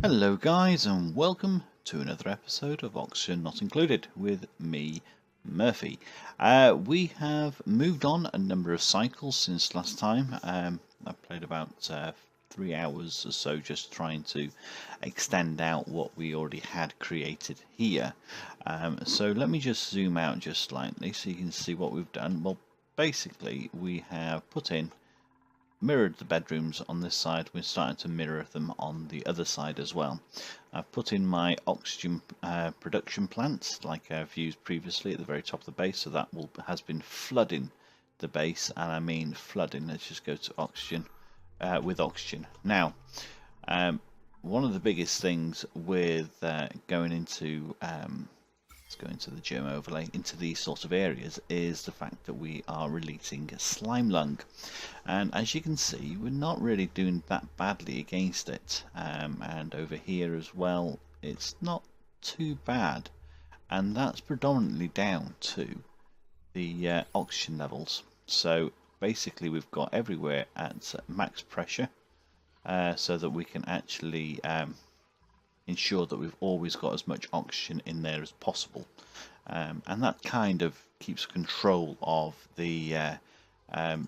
Hello guys and welcome to another episode of Oxygen Not Included with me, Murphy. We have moved on a number of cycles since last time. I played about 3 hours or so just trying to extend out what we already had created here. So let me just zoom out just slightly so you can see what we've done. Well, basically we have mirrored the bedrooms on this side. We're starting to mirror them on the other side as well. I've put in my oxygen production plants like I've used previously at the very top of the base, so that has been flooding the base, and I mean flooding. Let's just go to oxygen with oxygen. Now, one of the biggest things with going into let's go into the germ overlay, into these sort of areas, is the fact that we are releasing slime lung. And as you can see, we're not really doing that badly against it. And over here as well, it's not too bad. And that's predominantly down to the oxygen levels. So basically we've got everywhere at max pressure, so that we can actually ensure that we've always got as much oxygen in there as possible, and that kind of keeps control of the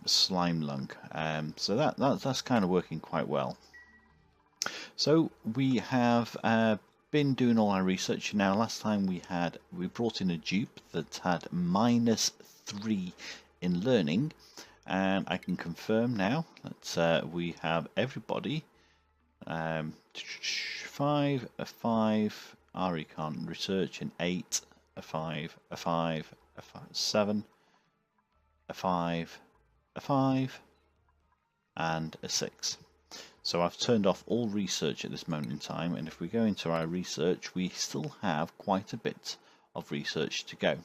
slime lung. So that's kind of working quite well. So we have been doing all our research. Now last time we brought in a dupe that had -3 in learning, and I can confirm now that we have everybody 5, a 5, RE can't research, an 8, a 5, a 5, a 5, 7, a 5, a 5, and a 6. So I've turned off all research at this moment in time, and if we go into our research, we still have quite a bit of research to go.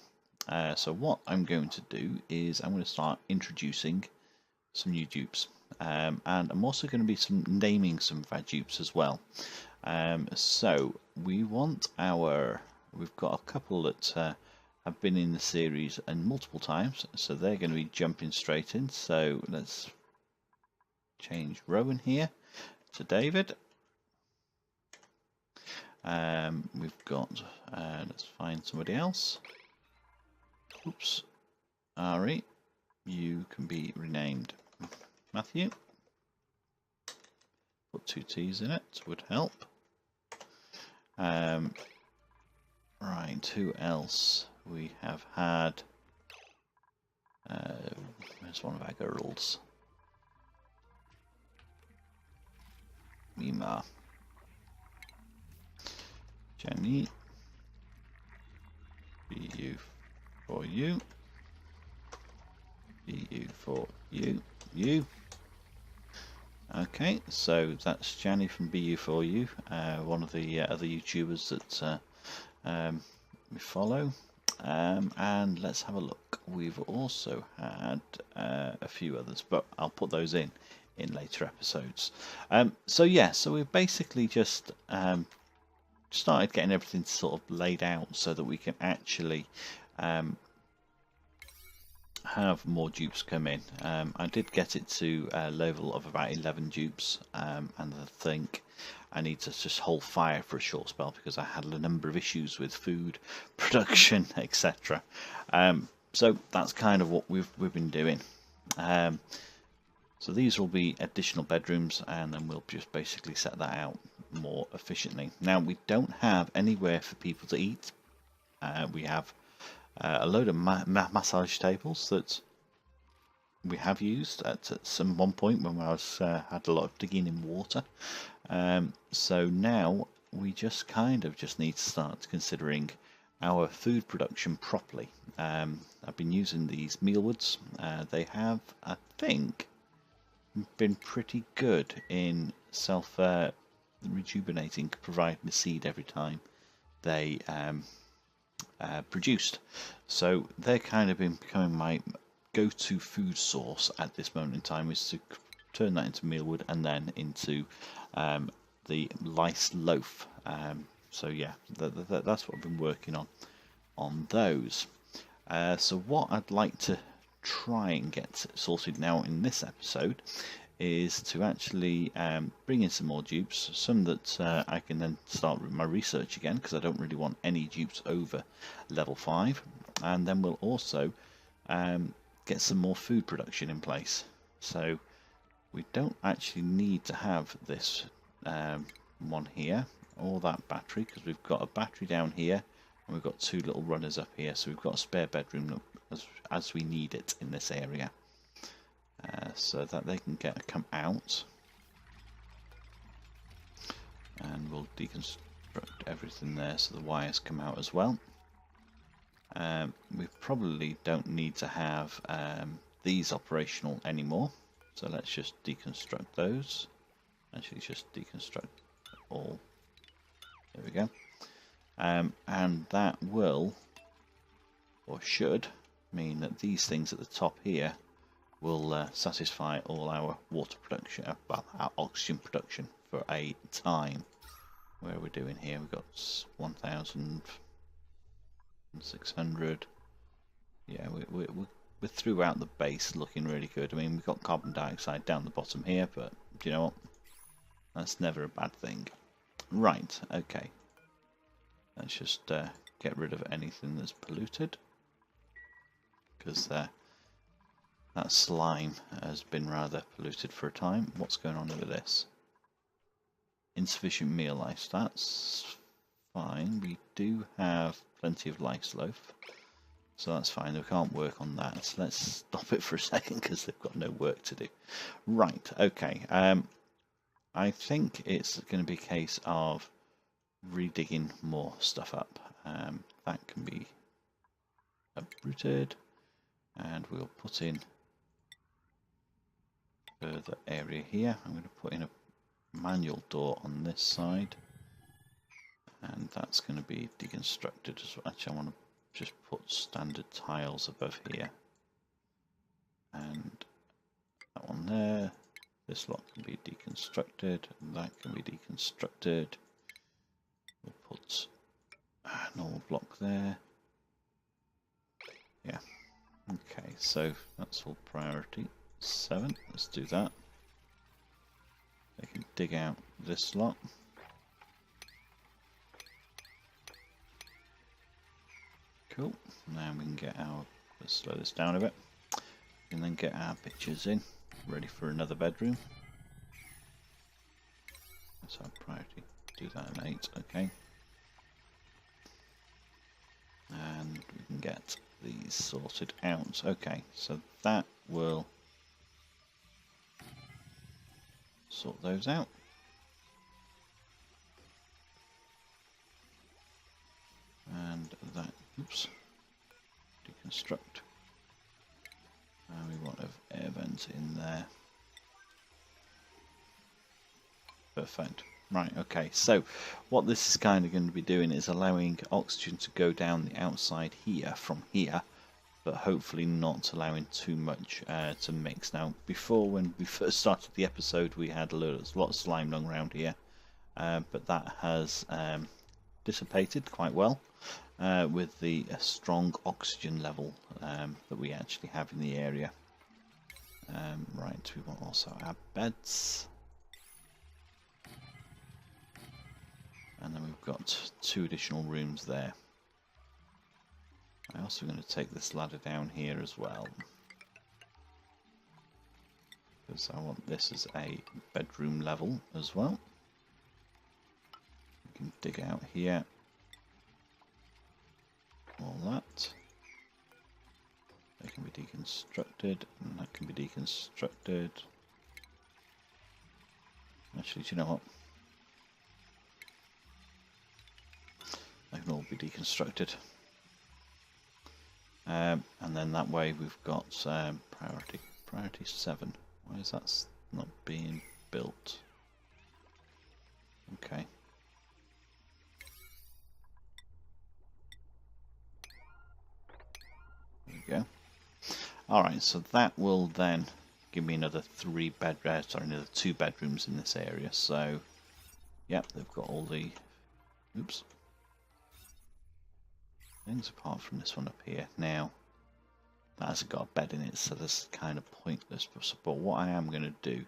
So what I'm going to do is I'm going to start introducing some new dupes. And I'm also going to be naming some of our dupes as well. So we've got a couple that have been in the series and multiple times, so they're going to be jumping straight in. So let's change Rowan here to David. We've got let's find somebody else. Oops, Ari, you can be renamed Matthew. Put 2 T's in it would help. Right, who else? We have had where's one of our girls? Mima, Jenny, BU for you, BU for you, you. Okay, so that's Jenny from BU4U, one of the other YouTubers that we follow. And let's have a look. We've also had a few others, but I'll put those in later episodes. So we've basically just started getting everything sort of laid out so that we can actually have more dupes come in. I did get it to a level of about 11 dupes, and I think I need to just hold fire for a short spell because I had a number of issues with food production, etc. So that's kind of what we've been doing. So these will be additional bedrooms, and then we'll just basically set that out more efficiently. Now we don't have anywhere for people to eat. We have a load of massage tables that we have used at some one point when I had a lot of digging in water. So now we just need to start considering our food production properly. I've been using these mealwoods. They have, I think, been pretty good in self-rejuvenating, providing the seed every time they produced. So they're kind of becoming my go-to food source at this moment in time, is to turn that into mealwood and then into the lice loaf. So yeah, that's what I've been working on those. So what I'd like to try and get sorted now in this episode is to actually bring in some more dupes, some that I can then start my research again, because I don't really want any dupes over level 5, and then we'll also get some more food production in place. So we don't actually need to have this one here, or that battery, because we've got a battery down here and we've got 2 little runners up here, so we've got a spare bedroom as we need it in this area, so that they can come out, and we'll deconstruct everything there so the wires come out as well. We probably don't need to have these operational anymore, so let's just deconstruct those. Actually, just deconstruct all. There we go. And that will, or should, mean that these things at the top here will satisfy all our water production, well, our oxygen production for a time. Where are we doing here? We've got 1,600. Yeah, we're throughout the base looking really good. I mean, we've got carbon dioxide down the bottom here, but do you know what? That's never a bad thing. Right, okay. Let's just get rid of anything that's polluted, because that slime has been rather polluted for a time. What's going on over this? Insufficient meal lice. That's fine. We do have plenty of lice loaf, so that's fine. We can't work on that. So let's stop it for a second, because they've got no work to do. Right, okay. I think it's going to be a case of redigging more stuff up. That can be uprooted, and we'll put in further area here. I'm going to put in a manual door on this side, and that's going to be deconstructed as well. Actually, I want to just put standard tiles above here, and that one there. This lot can be deconstructed, and that can be deconstructed. We'll put a normal block there. Yeah. Okay, so that's all priority 7. Let's do that. They can dig out this lot. Cool. Now we can get our, let's slow this down a bit, and then get our pictures in, ready for another bedroom. That's our priority. Do that at 8, okay. And we can get these sorted out. Okay, so that will sort those out. And that, oops, deconstruct. And we want an air vent in there. Perfect. Right, okay, so what this is kind of going to be doing is allowing oxygen to go down the outside here from here, but hopefully not allowing too much to mix. Now, before, when we first started the episode, we had a lot of slime lying around here, but that has dissipated quite well with the strong oxygen level that we actually have in the area. Right, we want also our beds. And then we've got 2 additional rooms there. I'm also going to take this ladder down here as well, because I want this as a bedroom level as well. We can dig out here. All that. They can be deconstructed, and that can be deconstructed. Actually, do you know what? They can all be deconstructed. And then that way we've got priority 7. Why is that not being built? Okay. There we go. Alright, so that will then give me another 2 bedrooms in this area. So, yep, they've got all the, oops, things apart from this one up here. Now, that hasn't got a bed in it, so that's kind of pointless. But what I am going to do,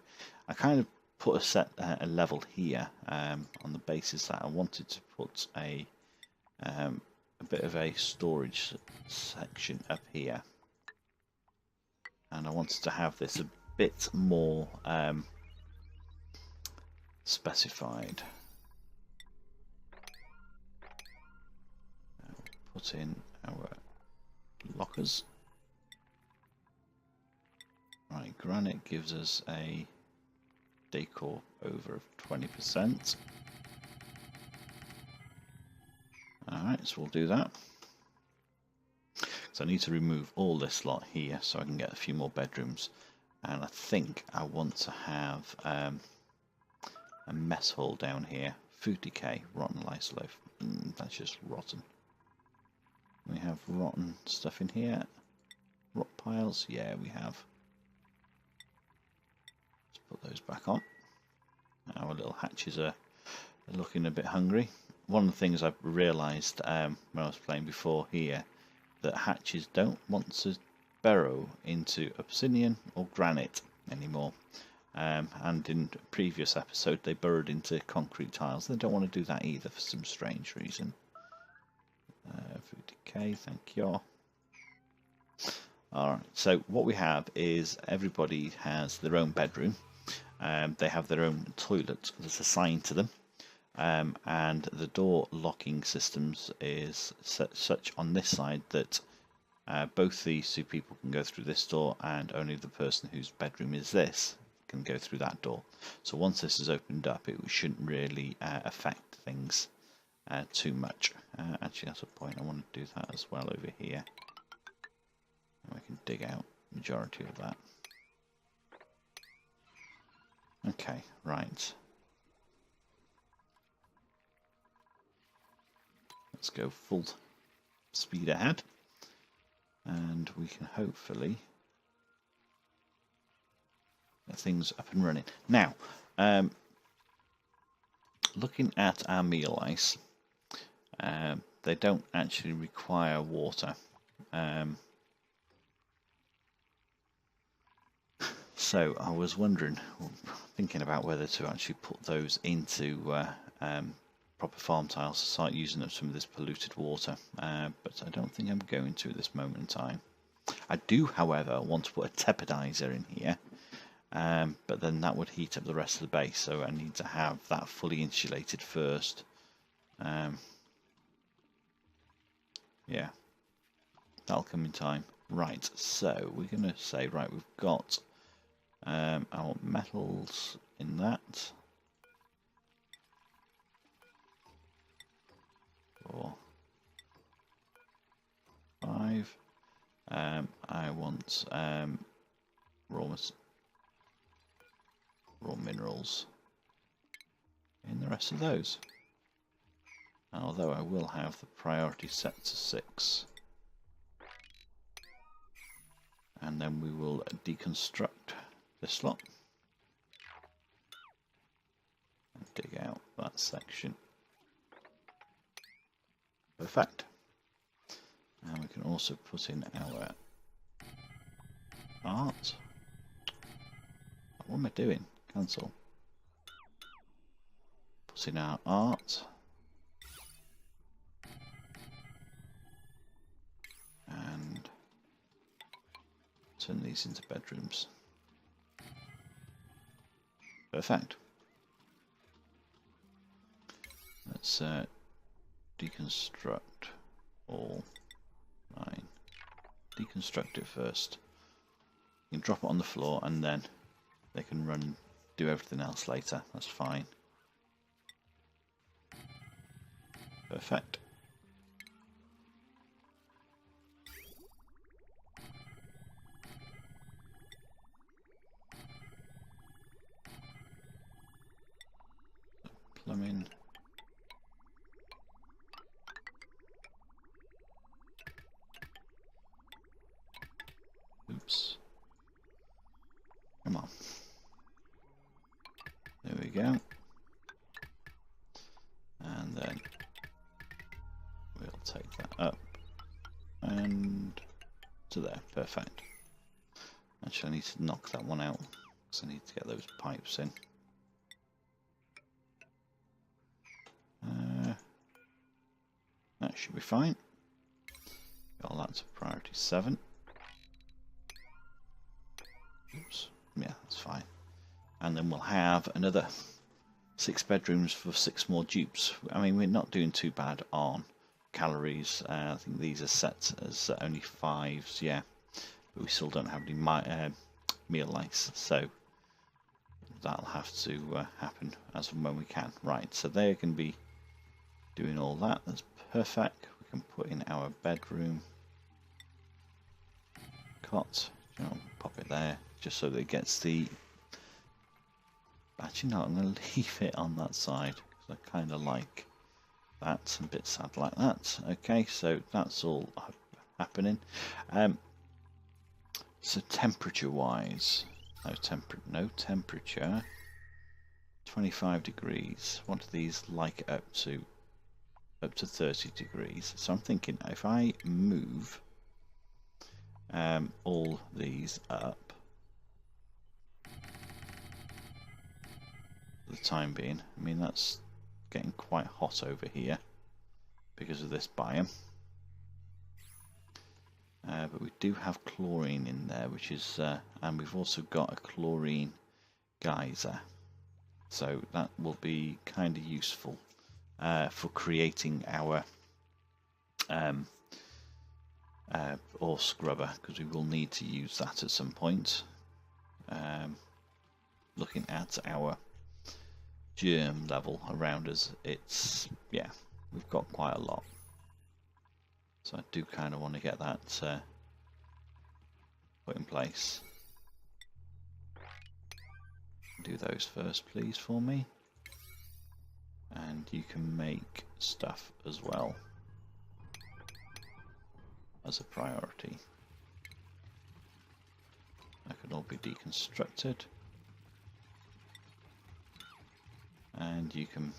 I kind of put a level here on the basis that I wanted to put a bit of a storage section up here, and I wanted to have this a bit more specified. Put in our lockers. Right, granite gives us a decor over of 20%. Alright, so we'll do that. So I need to remove all this lot here so I can get a few more bedrooms. And I think I want to have a mess hall down here. Food decay, rotten lice loaf. That's just rotten. We have rotten stuff in here. Rot piles, yeah, we have. Let's put those back on. Our little hatches are looking a bit hungry. One of the things I've realised when I was playing before here, that hatches don't want to burrow into obsidian or granite anymore. And in a previous episode they burrowed into concrete tiles. They don't want to do that either for some strange reason. Food decay, thank you. Alright, so what we have is everybody has their own bedroom. They have their own toilet that's assigned to them. And the door locking systems is such on this side that both these two people can go through this door, and only the person whose bedroom is this can go through that door. So once this is opened up, it shouldn't really affect things too much. Actually, that's a point. I want to do that as well over here. And we can dig out the majority of that. Okay, right. Let's go full speed ahead, and we can hopefully get things up and running. Now, looking at our meal ice, they don't actually require water. So I was thinking about whether to actually put those into proper farm tiles to start using up some of this polluted water, but I don't think I'm going to at this moment in time. I do, however, want to put a tepidizer in here, but then that would heat up the rest of the base, so I need to have that fully insulated first. Yeah, that'll come in time. Right, so we're going to say, right, we've got our metals in that. 4, 5. I want raw minerals in the rest of those. Although I will have the priority set to 6. And then we will deconstruct this lot and dig out that section. Perfect. And we can also put in our art. What am I doing? Cancel. Put in our art. And turn these into bedrooms. Perfect. Let's deconstruct all 9. Deconstruct it first. You can drop it on the floor and then they can run, do everything else later. That's fine. Perfect. Plumbing. Oops. Come on. There we go. And then we'll take that up and to to there. Perfect. Actually, I need to knock that one out because I need to get those pipes in. That should be fine. Got that to priority 7. Oops. Yeah, that's fine. And then we'll have another 6 bedrooms for 6 more dupes. I mean, we're not doing too bad on calories. I think these are set as only 5s, yeah. But we still don't have any meal lice, so that'll have to happen as and when we can. Right, so they can be doing all that. That's perfect. We can put in our bedroom cot. You know, pop it there just so that it gets the. Actually, no, I'm going to leave it on that side because I kind of like that. A bit sad like that. Okay, so that's all happening. So temperature-wise, no temperature. 25 degrees. What do these like it up to? Up to 30 degrees. So I'm thinking if I move all these up for the time being. I mean, that's getting quite hot over here because of this biome. But we do have chlorine in there, which is, and we've also got a chlorine geyser. So that will be kind of useful for creating our ore scrubber, because we will need to use that at some point. Looking at our germ level around us, it's, yeah, we've got quite a lot. So I do kind of want to get that put in place. Do those first, please, for me. And you can make stuff as well as a priority. That can all be deconstructed. And you can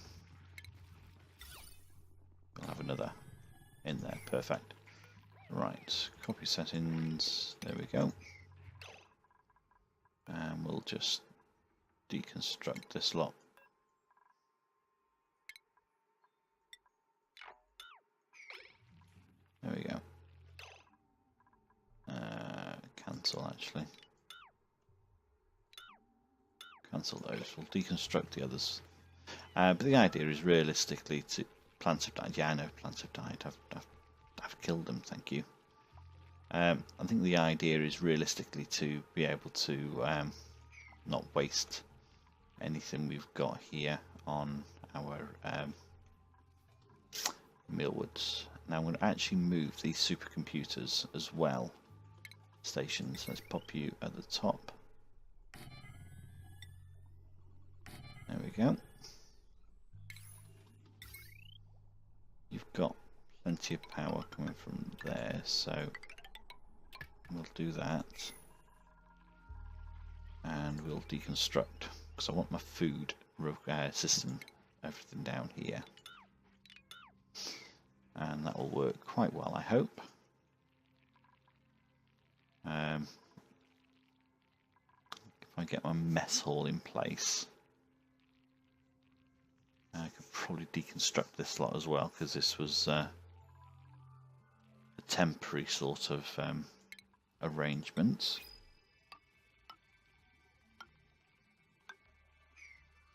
have another in there. Perfect. Right, copy settings. There we go. And we'll just deconstruct this lot. There we go. Cancel, actually. Cancel those. We'll deconstruct the others. But the idea is realistically to plants have died. Yeah, I know plants have died. I've killed them. Thank you. I think the idea is realistically to be able to not waste anything we've got here on our millwoods. Now I'm going to actually move these supercomputers as well. Stations. Let's pop you at the top. There we go. You've got plenty of power coming from there, so we'll do that. And we'll deconstruct, because I want my food system, everything down here. And that will work quite well, I hope. If I get my mess hall in place, I could probably deconstruct this lot as well, because this was a temporary sort of arrangement.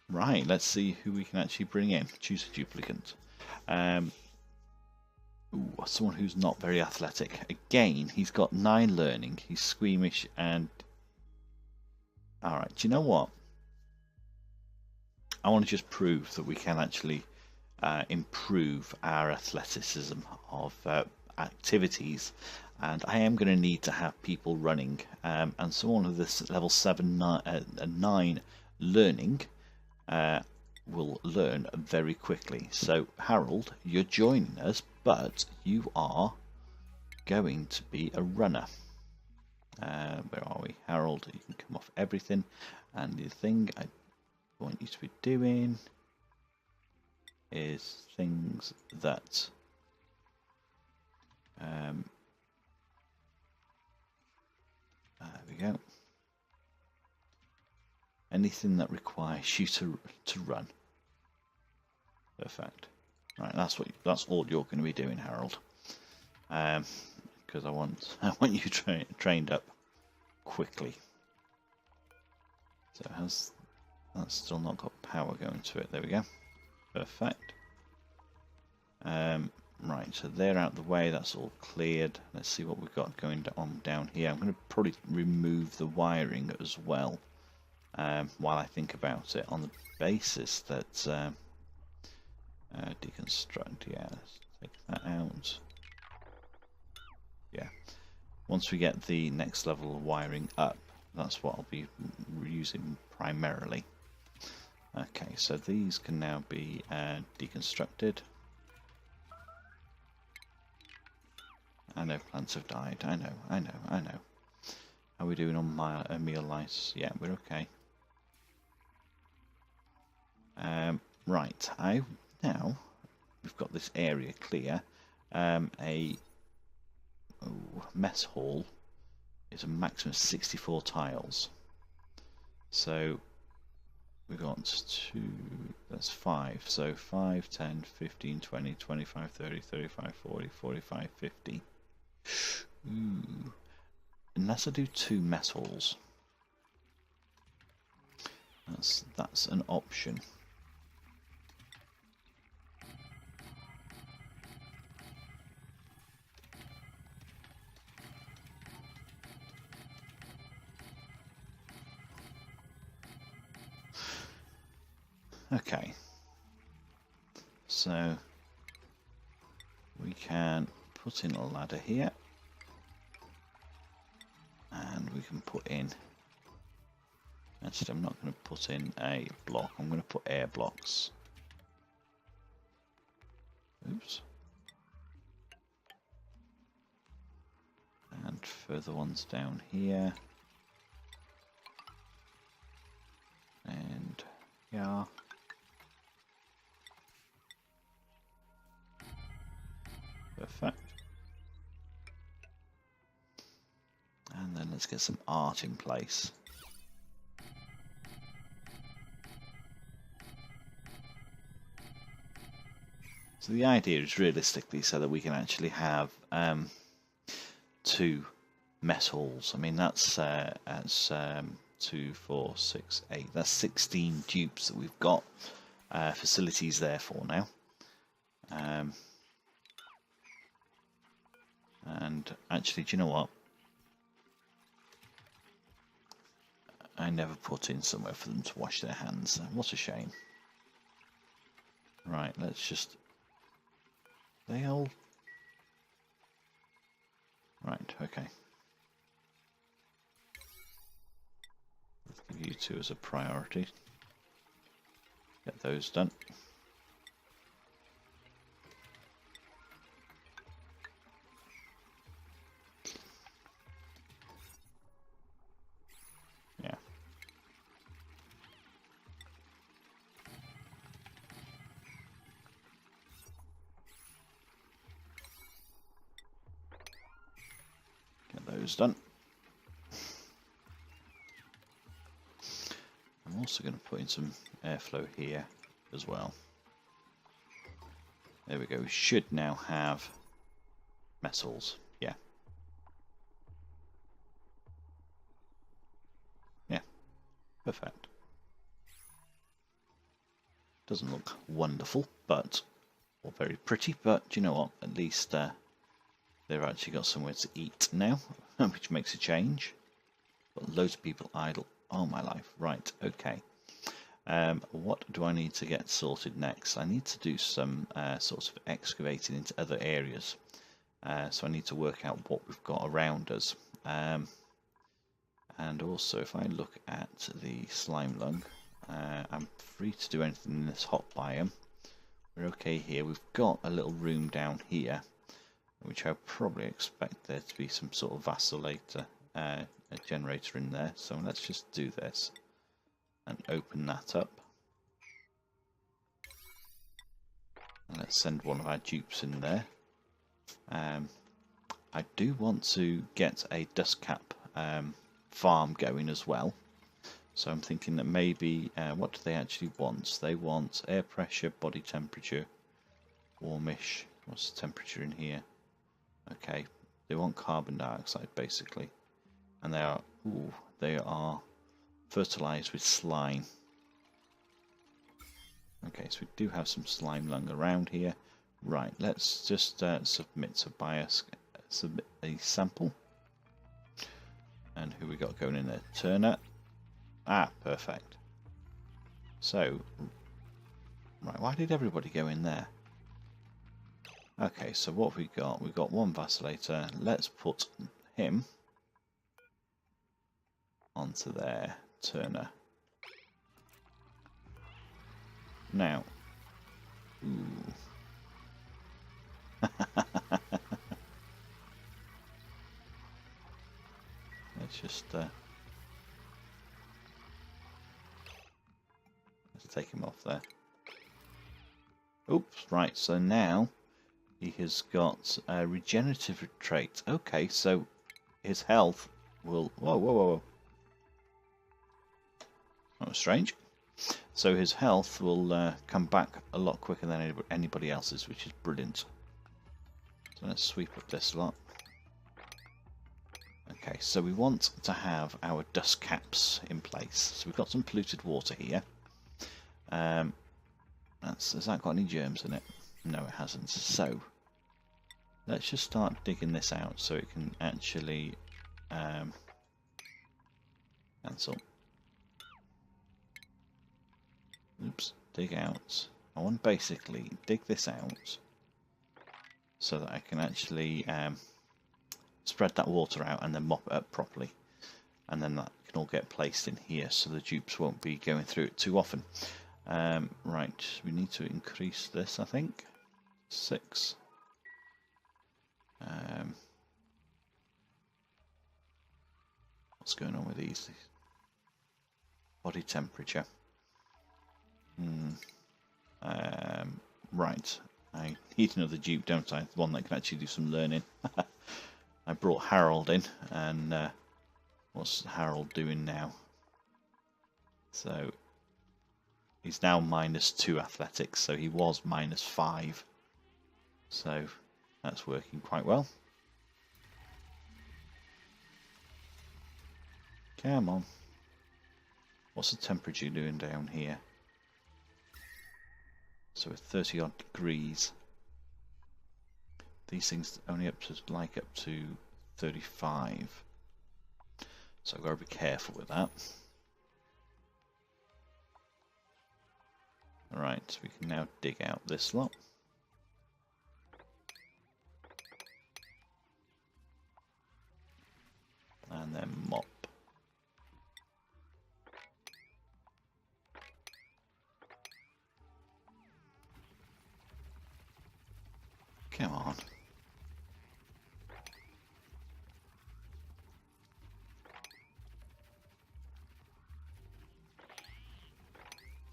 Right, let's see who we can actually bring in. Choose a duplicant. Someone who's not very athletic. Again, he's got 9 learning. He's squeamish and... Alright, do you know what? I want to just prove that we can actually improve our athleticism of activities. And I am going to need to have people running. And someone with this level 9 learning will learn very quickly. So Harold, you're joining us, but you are going to be a runner. Where are we? Harold, you can come off everything, and the thing I want you to be doing is things that we go. Anything that requires you to run. Perfect. Right, that's all you're going to be doing, Harold. Because I want you trained up quickly. So that's still not got power going to it. There we go. Perfect. Right, so they're out the way. That's all cleared. Let's see what we've got going on down here. I'm going to probably remove the wiring as well while I think about it, on the basis that deconstruct. Yeah, let's take that out. Yeah. Once we get the next level of wiring up, that's what I'll be using primarily. Okay, so these can now be deconstructed. I know plants have died. I know. How are we doing on meal lice? Yeah, we're okay. Right, now we've got this area clear. A mess hall is a maximum of 64 tiles. So we've got 2, that's 5. So 5, 10, 15, 20, 25, 30, 35, 40, 45, 50. Ooh. Unless I do 2 mess halls. That's an option. Okay, so we can put in a ladder here, and we can put in, actually I'm not going to put in a block, I'm going to put air blocks. Oops. And further ones down here. And yeah. Perfect. And then let's get some art in place. So the idea is realistically so that we can actually have 2 mess halls. I mean that's 2, 4, 6, 8. That's 16 dupes that we've got facilities there for now. And actually, do you know what? I never put in somewhere for them to wash their hands. What a shame. Right, let's just... They all... Right, okay. Let's give you 2 as a priority. Get those done. Yeah. Get those done. I'm also going to put in some airflow here as well. There we go. We should now have mess halls. Yeah. Yeah. Perfect. Doesn't look wonderful, but or very pretty. But you know what? At least they've actually got somewhere to eat now, which makes a change. Got loads of people idle. Oh my life. Right. Okay. What do I need to get sorted next? I need to do some sorts of excavating into other areas. So I need to work out what we've got around us. And also, if I look at the slime lung, I'm free to do anything in this hot biome. We're okay here. We've got a little room down here, which I probably expect there to be some sort of vacillator a generator in there. So let's just do this and open that up. And let's send one of our dupes in there. I do want to get a dust cap farm going as well. So I'm thinking that maybe, what do they actually want? They want air pressure, body temperature, warmish. What's the temperature in here? Okay, they want carbon dioxide basically, and they are fertilized with slime. Okay, so we do have some slime lying around here. Right, let's just submit a sample. And who we got going in there? Turner. Ah, perfect. So, right, why did everybody go in there? Okay, so what have we got? We've got one vacillator. Let's put him onto there, Turner. Now, ooh. Let's just let's take him off there. Oops, right, so now he has got a regenerative trait. Okay, so his health will... Whoa, whoa, whoa. That was strange. So his health will come back a lot quicker than anybody else's, which is brilliant. So let's sweep up this lot. Okay, so we want to have our dust caps in place. So we've got some polluted water here. Has that got any germs in it? No, it hasn't. So let's just start digging this out so it can actually cancel. Oops, dig out. I want to basically dig this out so that I can actually spread that water out and then mop it up properly, and then that can all get placed in here so the dupes won't be going through it too often. Right, we need to increase this, I think. 6. What's going on with these? Body temperature. Right, I need another dupe, don't I? One that can actually do some learning. I brought Harold in, and what's Harold doing now? So he's now -2 athletics, so he was -5. So that's working quite well. Come on. What's the temperature doing down here? So we're 30 odd degrees. These things only up to 35. So I've got to be careful with that. Alright, so we can now dig out this lot. And then mop. Come on.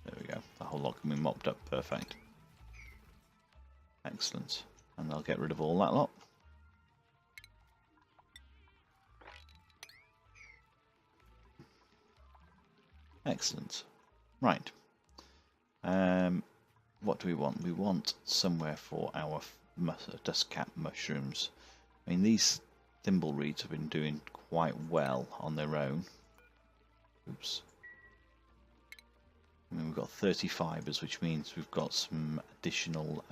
There we go. The whole lot can be mopped up. Perfect. Excellent. And I'll get rid of all that lot. Excellent. Right. What do we want? We want somewhere for our dust cap mushrooms. I mean, these thimbleweeds have been doing quite well on their own. Oops. I mean, we've got 30 fibres, which means we've got some additional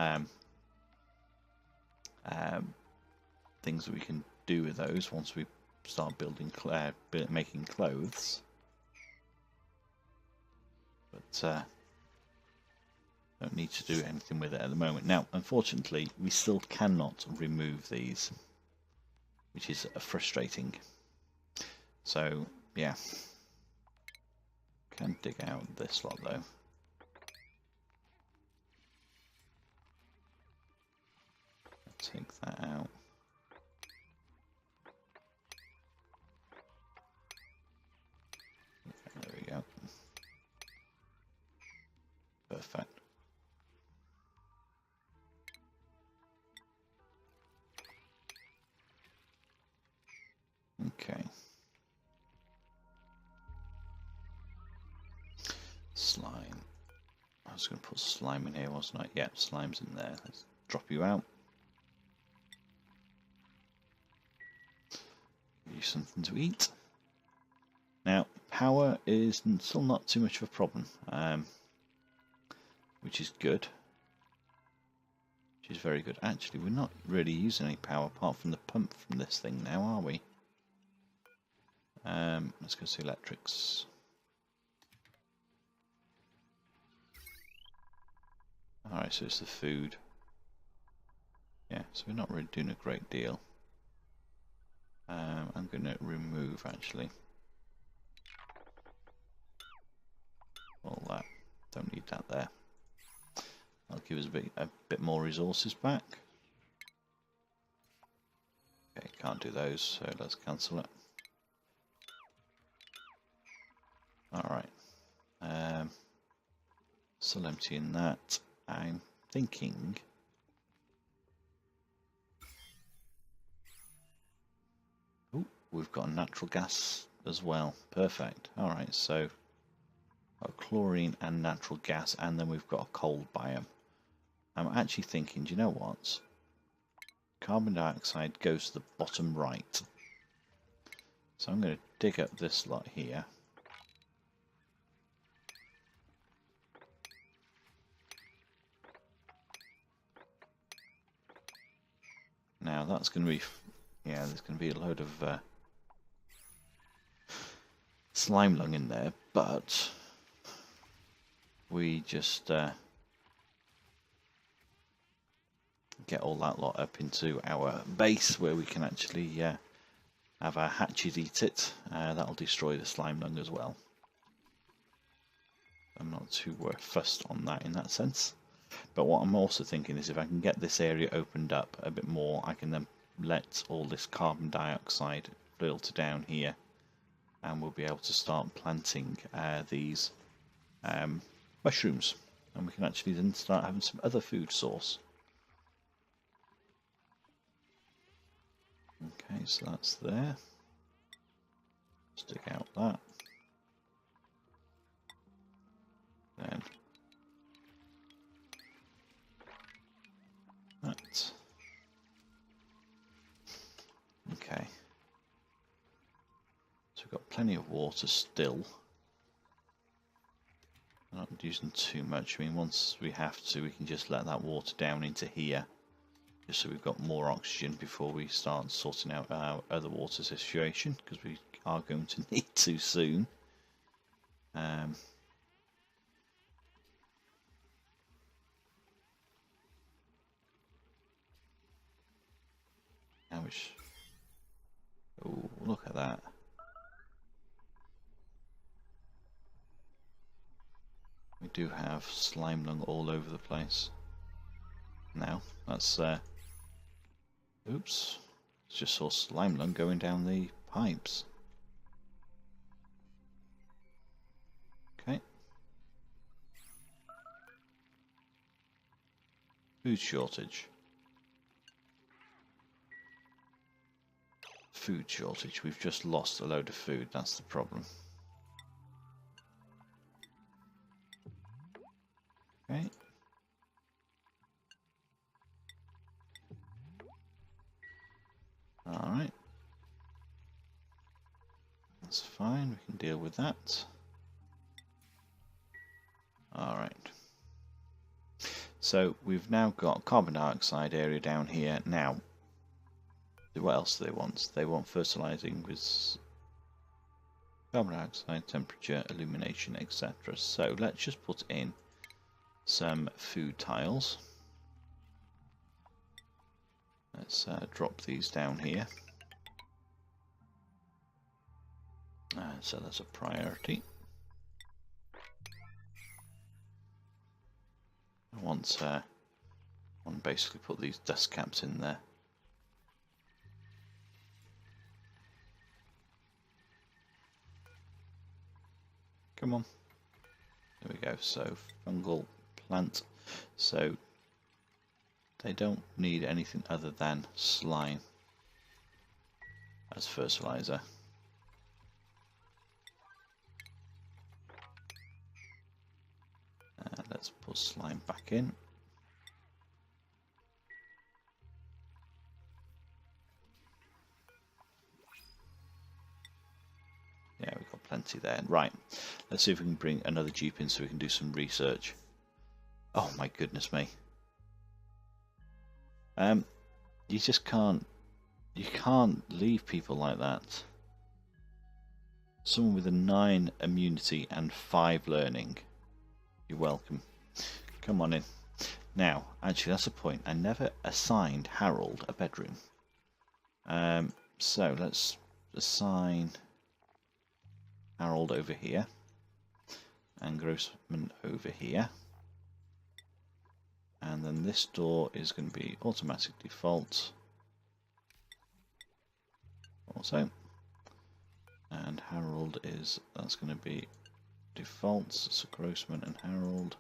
things that we can do with those once we start making clothes. But don't need to do anything with it at the moment. Now, unfortunately, we still cannot remove these, which is frustrating. So, yeah. Can dig out this lot, though. Take that out. Okay, there we go. Perfect. Okay. was going to put slime in here, wasn't I? Yep, slime's in there. Let's drop you out. Give you something to eat. Now, power is still not too much of a problem, which is good. Which is very good. Actually, we're not really using any power apart from the pump from this thing now, are we? Let's go see electrics. Alright, so it's the food. Yeah, so we're not really doing a great deal. I'm going to remove, actually. All that. Don't need that there. That'll give us a bit more resources back. Okay, can't do those, so let's cancel it. Alright. Still emptying that. I'm thinking... Oh, we've got natural gas as well. Perfect. Alright, so... chlorine and natural gas, and then we've got a cold biome. I'm actually thinking, do you know what? Carbon dioxide goes to the bottom right. So I'm going to dig up this lot here. Now that's going to be, yeah, there's going to be a load of slime lung in there, but we just get all that lot up into our base where we can actually have our hatches eat it. That'll destroy the slime lung as well. I'm not too fussed on that in that sense. But what I'm also thinking is if I can get this area opened up a bit more, I can then let all this carbon dioxide filter down here, and we'll be able to start planting these mushrooms, and we can actually then start having some other food source. Okay, so that's there. Stick out that. Then that. Okay. So we've got plenty of water still. Not using too much. I mean, once we have to, we can just let that water down into here, just so we've got more oxygen before we start sorting out our other water situation, because we are going to need to soon. Oh, look at that. We do have slime lung all over the place. Now, that's oops, just saw slime lung going down the pipes. Okay. Food shortage. Food shortage. We've just lost a load of food. That's the problem. Okay. Alright. That's fine. We can deal with that. Alright. So we've now got carbon dioxide area down here. Now, what else do they want? They want fertilizing with carbon dioxide, temperature, illumination, etc. So let's just put in some food tiles. Let's drop these down here. So that's a priority. I want to basically put these dust caps in there. Come on. There we go. So fungal plant. So they don't need anything other than slime as fertilizer. let's put slime back in. Yeah, we've got plenty there. Right, let's see if we can bring another dupe in so we can do some research. Oh my goodness me. You just can't, you can't leave people like that. Someone with a 9 immunity and 5 learning. You're welcome. Come on in. Now, actually that's a point. I never assigned Harold a bedroom. So let's assign Harold over here. And Grossman over here. And then this door is going to be automatic default. Also. And Harold that's going to be defaults. So Grossman and Harold.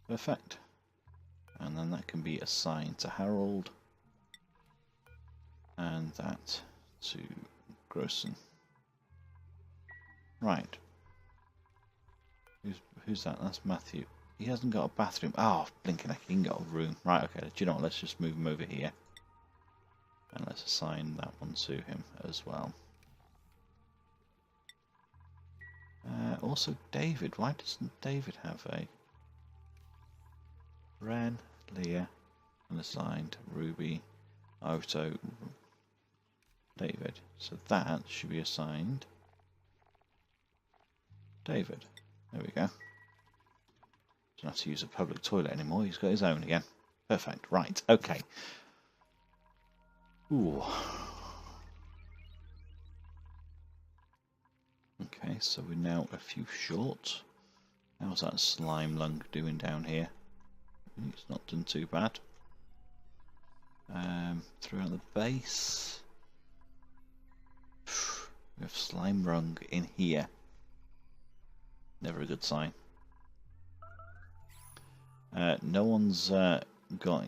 Perfect. And then that can be assigned to Harold. And that to Grossman. Right. Who's that? That's Matthew. He hasn't got a bathroom. Oh, blinking heck, he ain't got a room. Right, okay. Do you know what? Let's just move him over here. And let's assign that one to him as well. Also, David. Why doesn't David have a... Ren, Leah, unassigned, Ruby, Auto, David. So that should be assigned David. There we go. Don't have to use a public toilet anymore. He's got his own again. Perfect. Right. Okay. Ooh. Okay, so we're now a few short. How's that slime lung doing down here? It's not done too bad. Throughout the base. We have slime rung in here. Never a good sign. No one's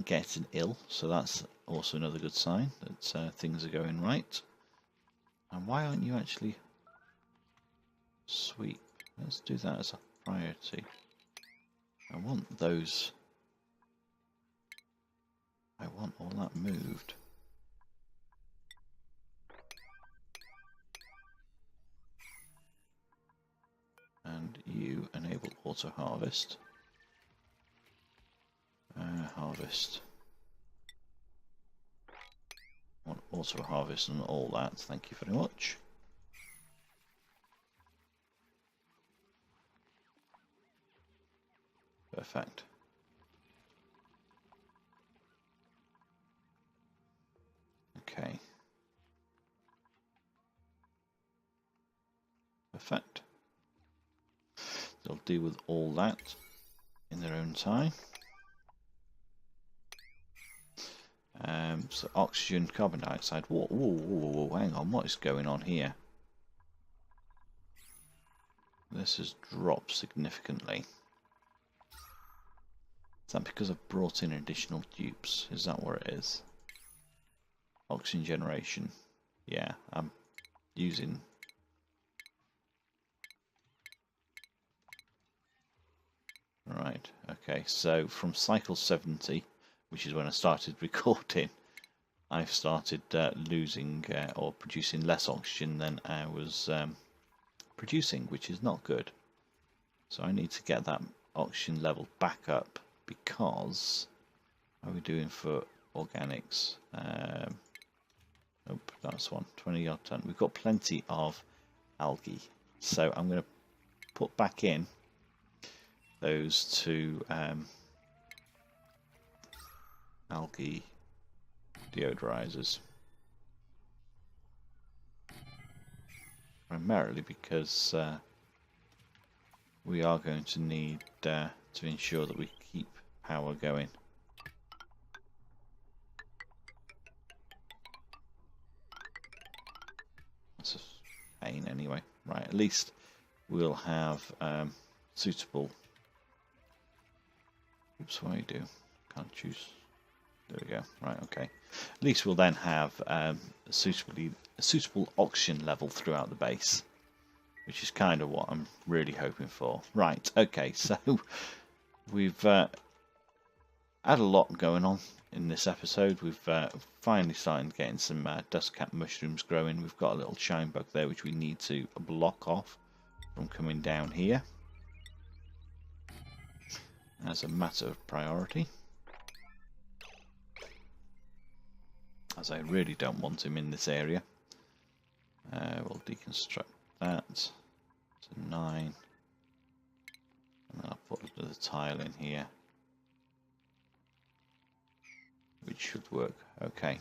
getting ill, so that's also another good sign that things are going right. And why aren't you actually sweep? Let's do that as a priority. I want those. I want all that moved. And you enable auto harvest. Harvest. I want auto harvest and all that. Thank you very much. Perfect. Okay. Perfect. They'll deal with all that in their own time. So oxygen, carbon dioxide. Whoa, whoa, whoa, whoa, hang on, what is going on here? This has dropped significantly. Is that because I've brought in additional dupes? Is that what it is? Oxygen generation. Yeah, I'm using... Right, okay, so from cycle 70, which is when I started recording, I've started losing or producing less oxygen than I was producing, which is not good. So I need to get that oxygen level back up because how are we doing for organics? Nope, that's one, 20 odd ton. We've got plenty of algae, so I'm going to put back in those two algae deodorizers, primarily because we are going to need to ensure that we keep power going. That's a pain anyway. Right, at least we'll have suitable... Oops, what do I do? Can't choose. There we go. Right, okay. At least we'll then have a suitable oxygen level throughout the base, which is kind of what I'm really hoping for. Right, okay, so we've had a lot going on in this episode. We've finally started getting some dust cap mushrooms growing. We've got a little shine bug there which we need to block off from coming down here as a matter of priority, as I really don't want him in this area. We'll deconstruct that to 9, and then I'll put another tile in here, which should work. Okay.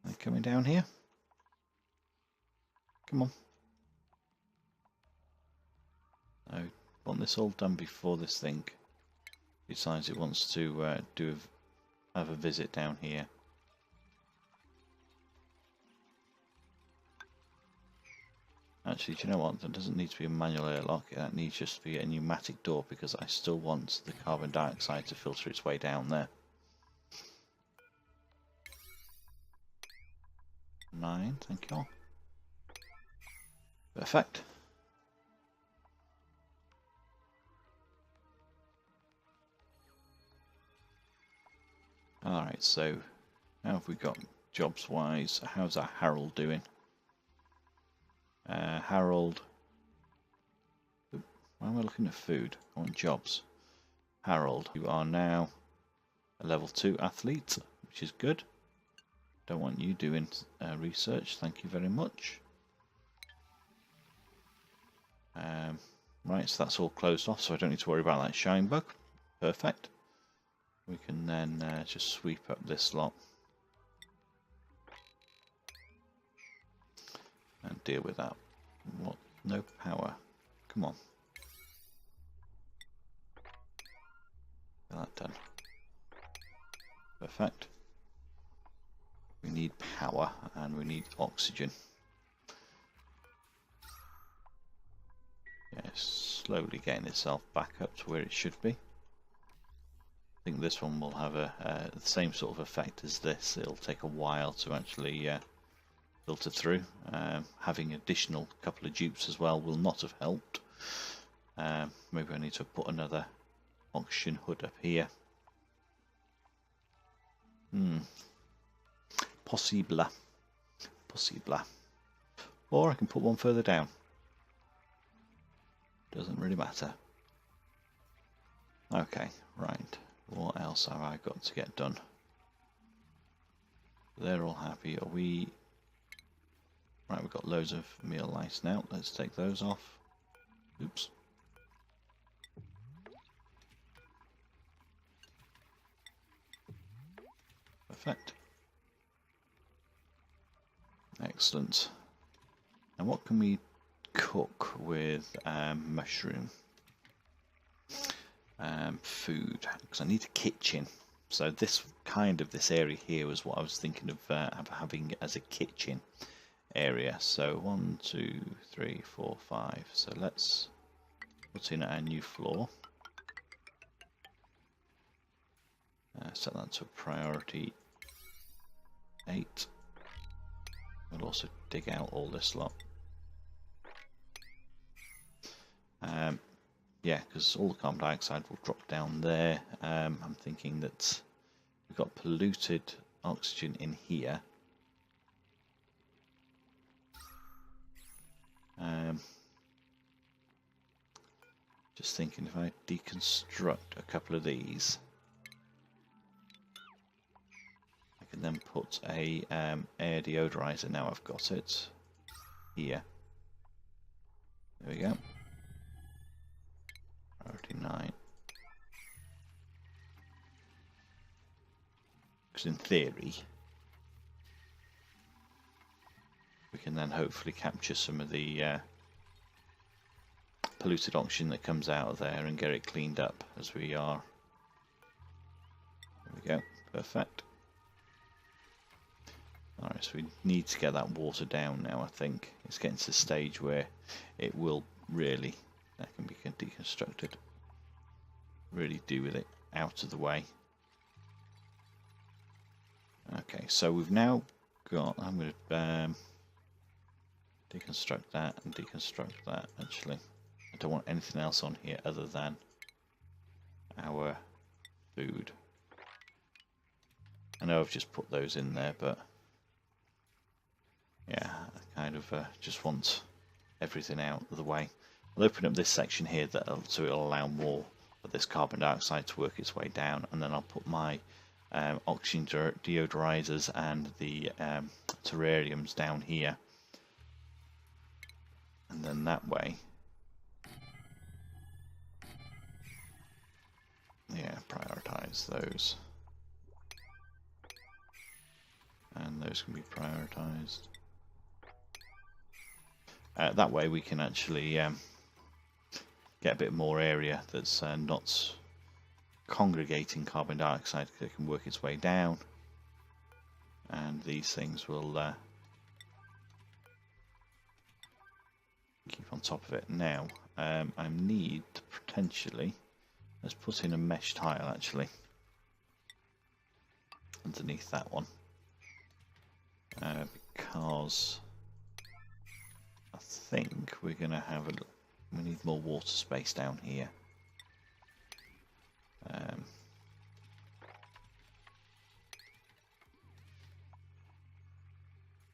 Are they coming down here? Come on. I want this all done before this thing decides it wants to have a visit down here. Actually, do you know what? There doesn't need to be a manual airlock. That needs just to be a pneumatic door, because I still want the carbon dioxide to filter its way down there. 9, thank you. Perfect. Alright, so how have we got jobs wise? How's our Harold doing? Harold, why am I looking at food? I want jobs. Harold, you are now a level 2 athlete, which is good. Don't want you doing research, thank you very much. Right, so that's all closed off, so I don't need to worry about that shine bug. Perfect. We can then just sweep up this lot and deal with that. What? No power. Come on. Get that done. Perfect. We need power and we need oxygen. Yeah, it's slowly getting itself back up to where it should be. I think this one will have the same sort of effect as this. It'll take a while to actually filter through. Having additional couple of dupes as well will not have helped. Maybe I need to put another oxygen hood up here. Possible. Or I can put one further down. Doesn't really matter. Okay, right. What else have I got to get done? They're all happy. Are we... Right, we've got loads of meal lice now. Let's take those off. Oops. Perfect. Excellent. And what can we cook with mushroom? Food, because I need a kitchen. So this area here was what I was thinking of having as a kitchen area. So 1, 2, 3, 4, 5. So let's put in our new floor. Set that to priority 8. We'll also dig out all this lot. Yeah, because all the carbon dioxide will drop down there. I'm thinking that we've got polluted oxygen in here. Just thinking if I deconstruct a couple of these, I can then put a air deodorizer, now I've got it, here. There we go. Priority 9. Because in theory, we can then hopefully capture some of the polluted oxygen that comes out of there and get it cleaned up as we are. There we go, perfect. Alright, so we need to get that water down now, I think. It's getting to the stage where it will really, that can be deconstructed. Really do with it out of the way. Okay, so we've now got, I'm going to deconstruct that and deconstruct that. Actually, I don't want anything else on here other than our food. I know I've just put those in there, but yeah, I kind of just want everything out of the way. I'll open up this section here so it'll allow more of this carbon dioxide to work its way down, and then I'll put my oxygen deodorizers and the terrariums down here, and then that way, yeah, prioritize those, and those can be prioritized. That way we can actually get a bit more area that's not congregating carbon dioxide, because it can work its way down, and these things will keep on top of it. Now I need to potentially, let's put in a mesh tile actually underneath that one, because I think we're going to have we need more water space down here. And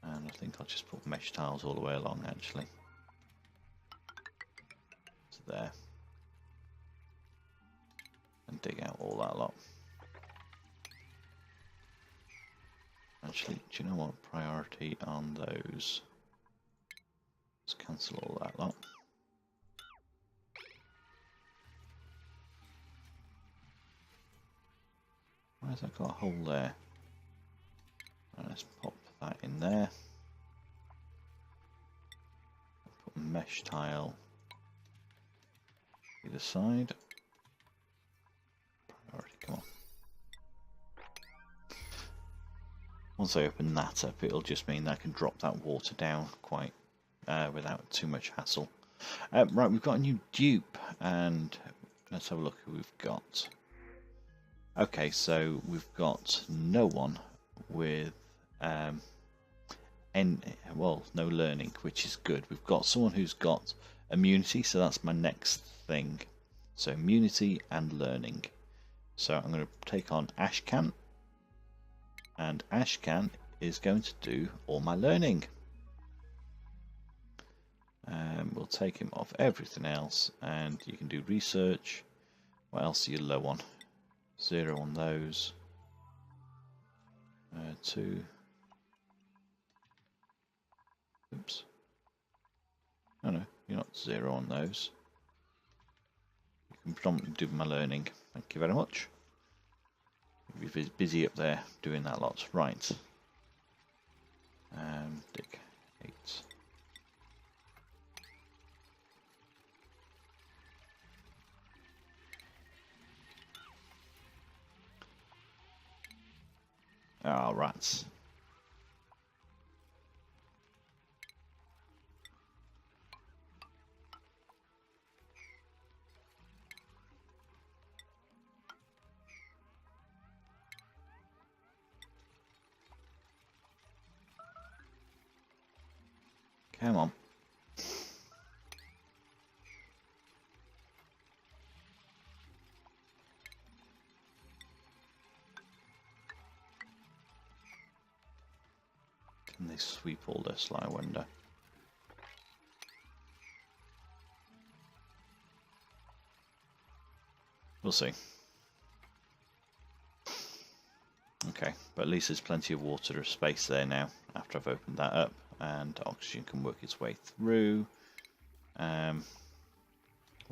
I think I'll just put mesh tiles all the way along actually. So there. And dig out all that lot. Actually, do you know what? Priority on those. Let's cancel all that lot. Why has that got a hole there? Right, let's pop that in there. Put a mesh tile either side. Priority, come on. Once I open that up, it'll just mean that I can drop that water down quite without too much hassle. Right, we've got a new dupe, and let's have a look who we've got. Okay, so we've got no one with no learning, which is good. We've got someone who's got immunity, so that's my next thing. So immunity and learning. So I'm going to take on Ashcan, and Ashcan is going to do all my learning. We'll take him off everything else, and you can do research. What else are you low on? 0 on those. 2. Oops. Oh no, you're not 0 on those. You can predominantly do my learning. Thank you very much. You'll be busy up there doing that lot. Right. Dig 8. Ah, rats. Come on. Can they sweep all this, I wonder? We'll see. Okay, but at least there's plenty of water or space there now after I've opened that up, and oxygen can work its way through. We'll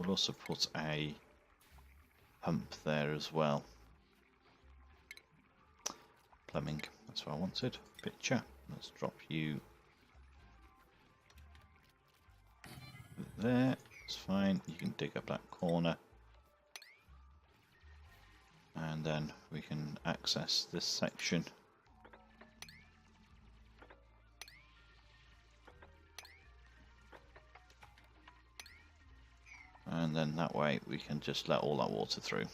also put a pump there as well. Plumbing, that's what I wanted. Picture. Let's drop you there. It's fine. You can dig up that corner, and then we can access this section. And then that way we can just let all that water through.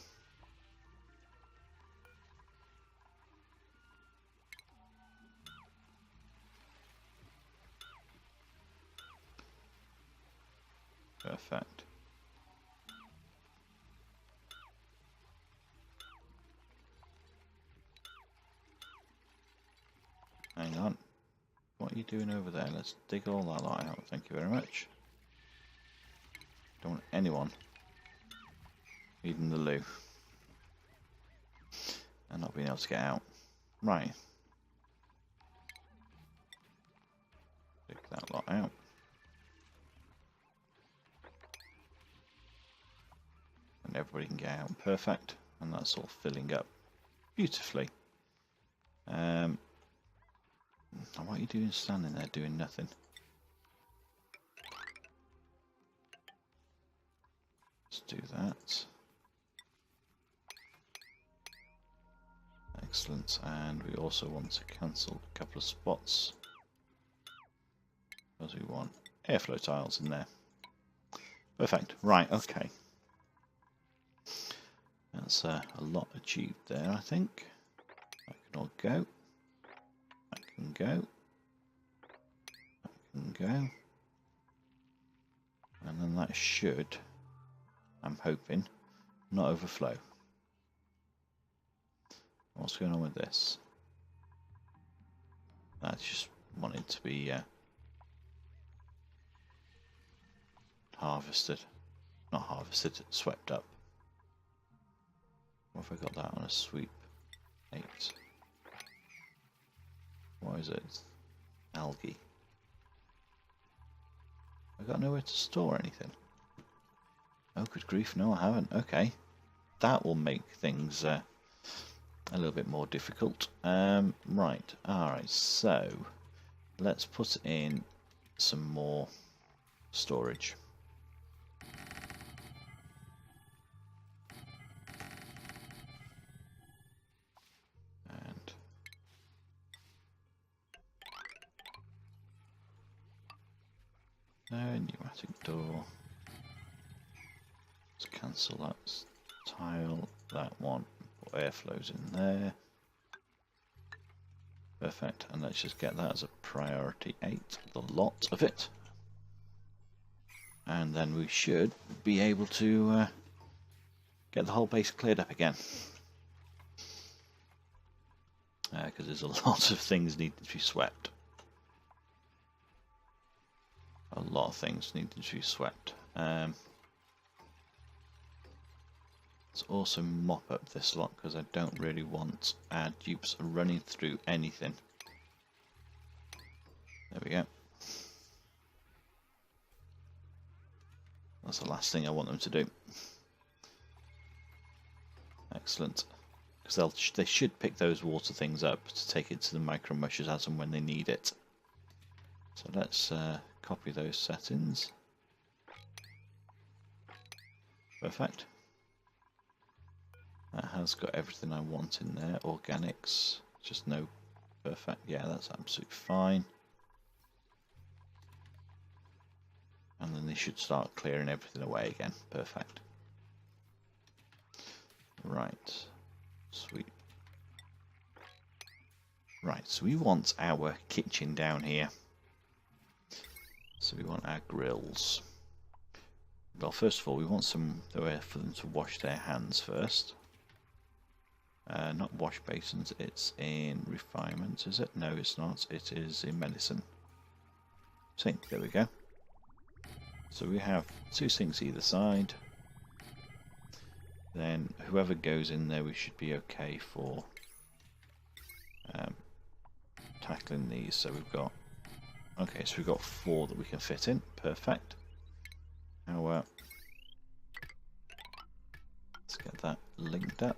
you doing over there? Let's dig all that lot out. Thank you very much. Don't want anyone needing the loo and not being able to get out. Right. Dig that lot out. And everybody can get out. Perfect. And that's all filling up beautifully. What are you doing standing there doing nothing? Let's do that. Excellent. And we also want to cancel a couple of spots because we want airflow tiles in there. Perfect. Right, okay. That's a lot achieved there, I think. That can all go. That can go. That can go. And then that should, I'm hoping, not overflow. What's going on with this? That's just wanted to be harvested. Not harvested, swept up. What have I got that on a sweep? 8. What is it? Algae. I got nowhere to store anything. Oh, good grief, no I haven't. Okay. That will make things a little bit more difficult. Right, alright, so let's put in some more storage. No, pneumatic door. Let's cancel that tile, that one, put airflows in there. Perfect, and let's just get that as a priority 8, the lot of it. And then we should be able to get the whole base cleared up again. Because there's a lot of things needing to be swept. A lot of things need to be swept. Let's also mop up this lot because I don't really want our dupes running through anything. There we go. That's the last thing I want them to do. Excellent. Because they should pick those water things up to take it to the micro mushers as and when they need it. So let's copy those settings. Perfect. That has got everything I want in there. Organics, just no. Perfect. Yeah, that's absolutely fine. And then they should start clearing everything away again. Perfect. Right. Sweet. Right, so we want our kitchen down here. So we want our grills. Well, first of all, we want somewhere for them to wash their hands first. Not wash basins, it's in refinement, is it? No, it's not. It is in medicine. Sink, there we go. So we have 2 sinks either side. Then whoever goes in there, we should be okay for tackling these. So we've got, okay, so we've got 4 that we can fit in. Perfect. Now let's get that linked up.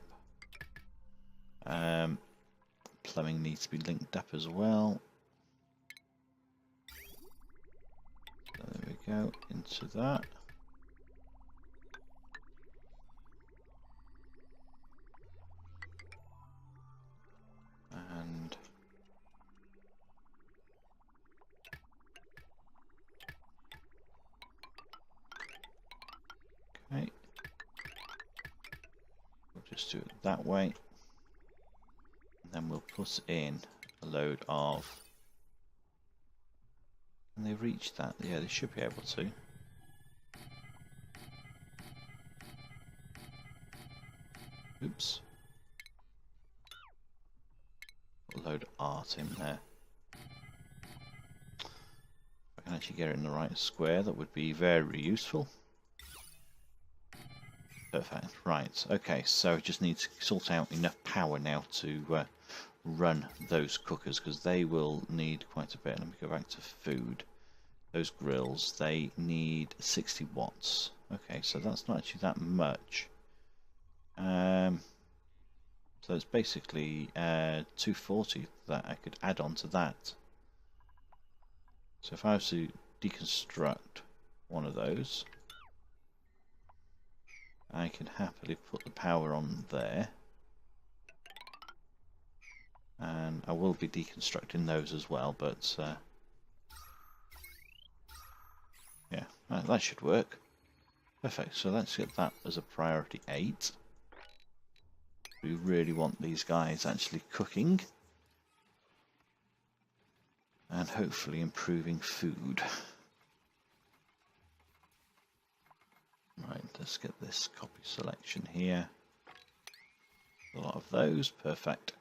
Plumbing needs to be linked up as well. So there we go, into that. And okay, we'll just do it that way. Then we'll put in a load of, can they reach that? Yeah, they should be able to. Oops. A load of art in there. can actually get it in the right square, that would be very useful. Perfect. Right. Okay. So just need to sort out enough power now to run those cookers, because they will need quite a bit. Let me go back to food. Those grills, they need 60 watts. Okay, so that's not actually that much. So it's basically 240 that I could add on to that. So if I was to deconstruct one of those, I can happily put the power on there. And I will be deconstructing those as well, but yeah, that should work. Perfect, so let's get that as a priority 8. We really want these guys actually cooking and hopefully improving food. Right, let's get this copy selection here. A lot of those, perfect.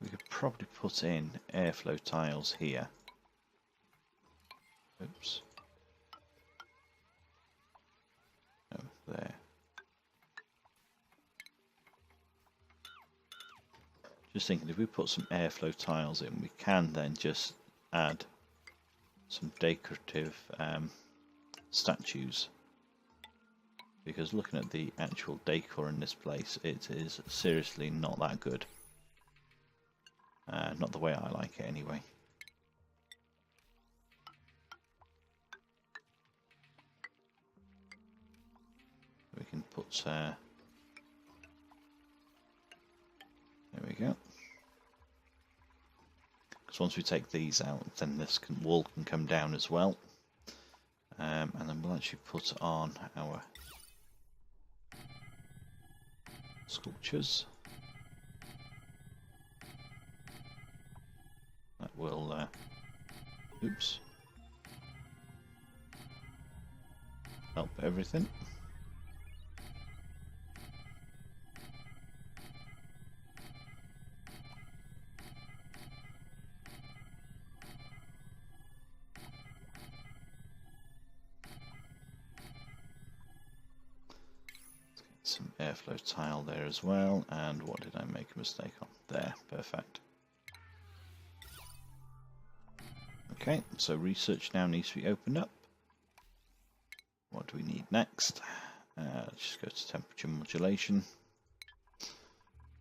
We could probably put in airflow tiles here. Oops. Oh, there. Just thinking, if we put some airflow tiles in, we can then just add some decorative statues. Because looking at the actual decor in this place, it is seriously not that good. Not the way I like it anyway. We can put there we go. Because once we take these out, then this wall can come down as well. And then we'll actually put on our sculptures. That will, oops, help everything. Some airflow tile there as well, and what did I make a mistake on? There, perfect. Okay, so research now needs to be opened up. What do we need next? Let's just go to temperature modulation.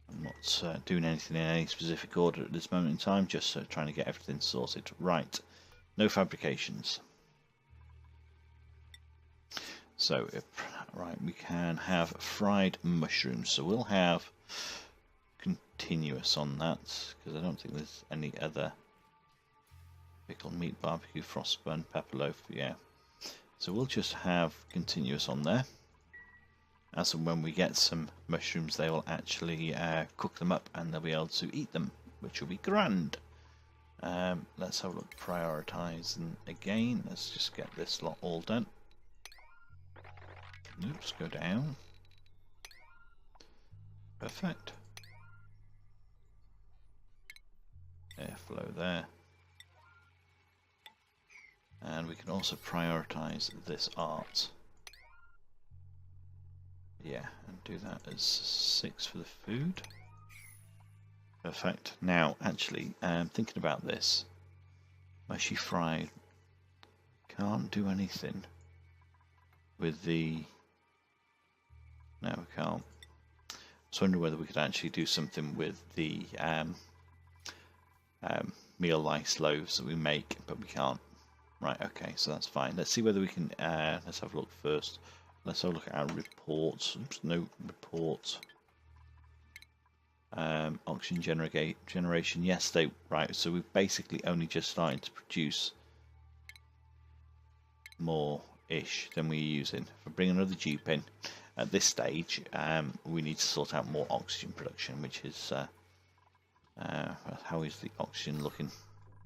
I'm not doing anything in any specific order at this moment in time, just trying to get everything sorted. Right, no fabrications. So, right, we can have fried mushrooms. So we'll have continuous on that, because I don't think there's any other. Pickled meat, barbecue, frostburn, pepper loaf, yeah. So we'll just have continuous on there. As and when we get some mushrooms, they will actually cook them up and they'll be able to eat them, which will be grand. Let's have a look, prioritize, and again, let's just get this lot all done. Oops, go down. Perfect. Airflow there. And we can also prioritize this art. Yeah, and do that as 6 for the food. Perfect. Now, actually, thinking about this, mushy fried can't do anything with the. No, we can't. I was wondering whether we could actually do something with the meal lice loaves that we make, but we can't. Right, okay, so that's fine. Let's see whether we can, let's have a look first. Let's have a look at our reports. Oops, no reports. Oxygen generation, yes, right, so we've basically only just started to produce more-ish than we're using. If I bring another dupe in, at this stage, we need to sort out more oxygen production, which is, how is the oxygen looking?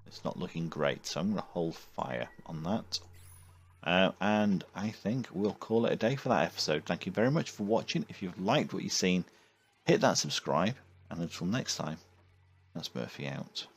It's not looking great, so I'm going to hold fire on that. And I think we'll call it a day for that episode. Thank you very much for watching. If you've liked what you've seen, hit that subscribe. And until next time, that's Murphy out.